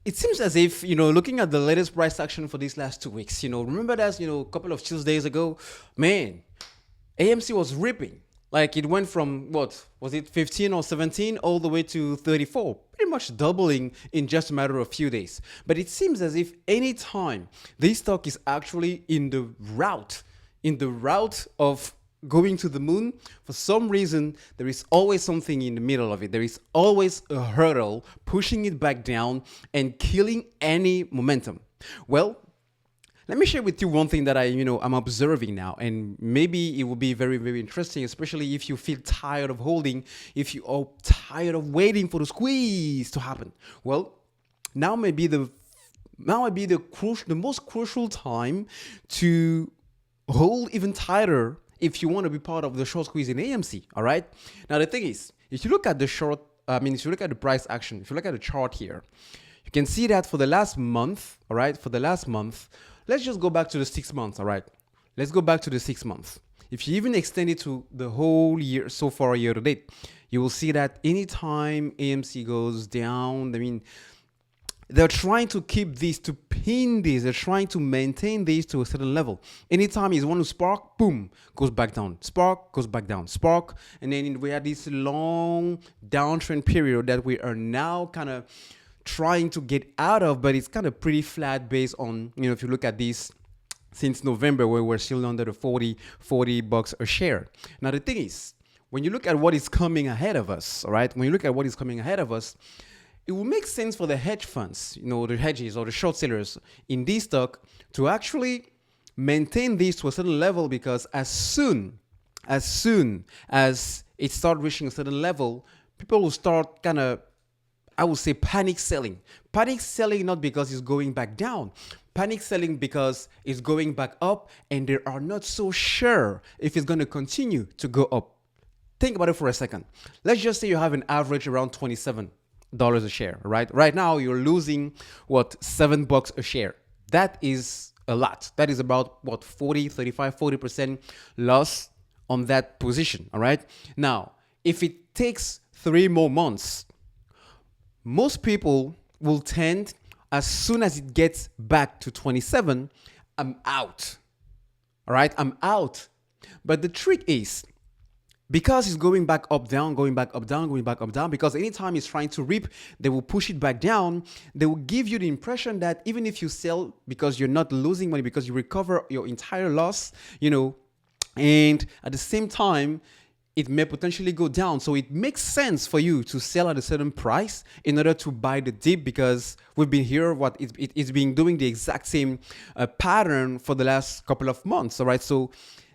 it seems as if, looking at the latest price action for these last 2 weeks, remember that, a couple of Tuesdays ago, man, AMC was ripping. Like it went from what was it, 15 or 17 all the way to 34, pretty much doubling in just a matter of a few days. But it seems as if any time this stock is actually in the route of going to the moon, for some reason, there is always something in the middle of it. There is always a hurdle pushing it back down and killing any momentum. Well, let me share with you one thing that I'm observing now, and maybe it will be very, very interesting, especially if you feel tired of holding, if you are tired of waiting for the squeeze to happen. Well, now may be the most crucial time to hold even tighter if you want to be part of the short squeeze in AMC. All right. Now the thing is, if you look at the price action, if you look at the chart here, you can see that for the last month. All right. For the last month, let's just go back to the 6 months. All right. Let's go back to the 6 months. If you even extend it to the whole year so far, year to date, you will see that anytime AMC goes down, they're trying to keep this, to pin this. They're trying to maintain this to a certain level. Anytime you want to spark, boom, goes back down. Spark, goes back down. Spark. And then we had this long downtrend period that we are now kind of trying to get out of, but it's kind of pretty flat based on, if you look at this since November, where we're still under the $40 a share. Now, the thing is, when you look at what is coming ahead of us, all right, it will make sense for the hedge funds, the hedges or the short sellers in this stock to actually maintain this to a certain level, because as soon as it starts reaching a certain level, people will start kind of, I would say, panic selling. Panic selling not because it's going back down. Panic selling because it's going back up and they are not so sure if it's going to continue to go up. Think about it for a second. Let's just say you have an average around $27 a share, right? Right now you're losing $7 a share. That is a lot. That is about 40% loss on that position. All right. Now, if it takes 3 more months, most people will tend, as soon as it gets back to 27, I'm out. All right. I'm out. But the trick is, because it's going back up, down, going back up, down, going back up, down, because anytime it's trying to rip, they will push it back down. They will give you the impression that even if you sell because you're not losing money, because you recover your entire loss, and at the same time, it may potentially go down. So it makes sense for you to sell at a certain price in order to buy the dip, because we've been here, it's been doing the exact same pattern for the last couple of months. All right. So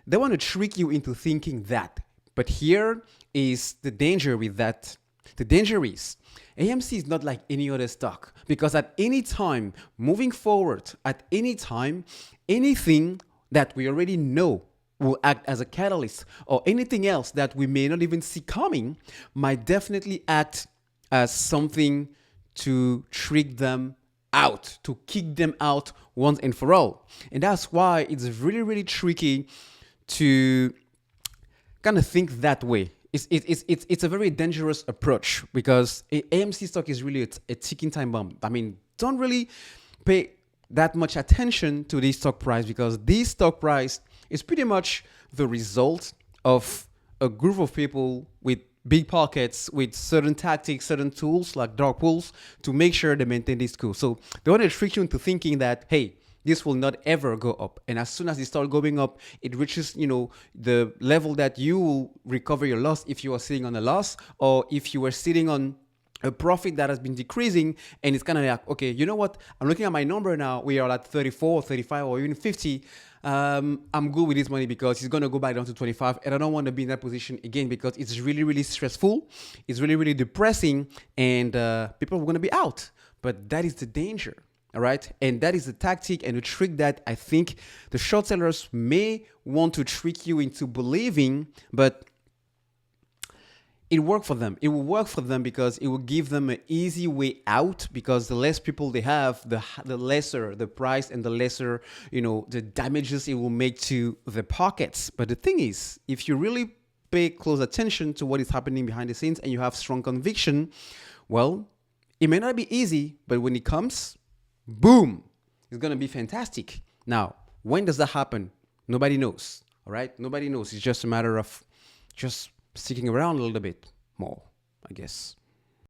they want to trick you into thinking that. But here is the danger with that. The danger is AMC is not like any other stock, because at any time, moving forward, at any time, anything that we already know will act as a catalyst, or anything else that we may not even see coming might definitely act as something to trick them out, to kick them out once and for all. And that's why it's really, really tricky to kind of think that way. It's a very dangerous approach, because AMC stock is really a ticking time bomb. Don't really pay that much attention to this stock price, because this stock price is pretty much the result of a group of people with big pockets, with certain tactics, certain tools like dark pools, to make sure they maintain this cool. So they want to trick you into thinking that, hey, this will not ever go up. And as soon as it starts going up, it reaches, the level that you will recover your loss if you are sitting on a loss, or if you were sitting on a profit that has been decreasing, and it's kind of like, okay, you know what? I'm looking at my number now. We are at 34, 35, or even 50. I'm good with this money because it's going to go back down to 25. And I don't want to be in that position again, because it's really, really stressful. It's really, really depressing. And people are going to be out. But that is the danger. All right. And that is the tactic and the trick that I think the short sellers may want to trick you into believing, but it worked for them. It will work for them because it will give them an easy way out, because the less people they have, the lesser the price and the lesser, the damages it will make to the pockets. But the thing is, if you really pay close attention to what is happening behind the scenes and you have strong conviction, well, It may not be easy, but when it comes, boom, it's going to be fantastic. Now, when does that happen? Nobody knows. All right? Nobody knows. It's just a matter of just sticking around a little bit more, I guess.